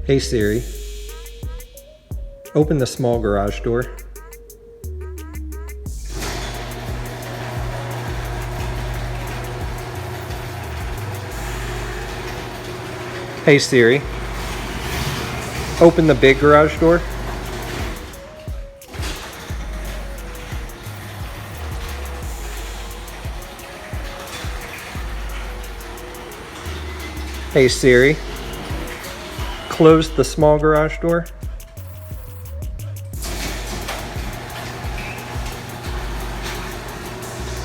Hey Siri, open the small garage door. Hey Siri, open the big garage door. Hey Siri, close the small garage door.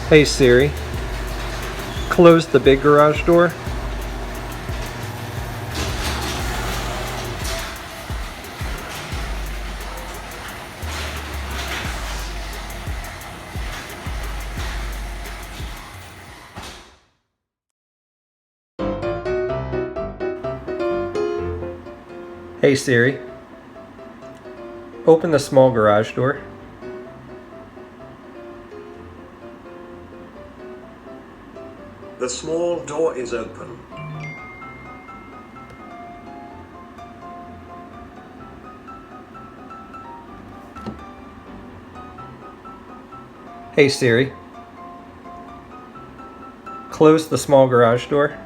Hey Siri, close the big garage door. Hey Siri, open the small garage door. The small door is open. Hey Siri, close the small garage door.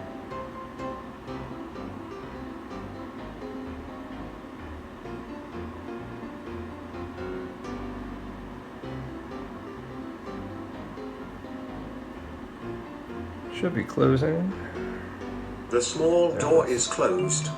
Should be closing. The small door is closed.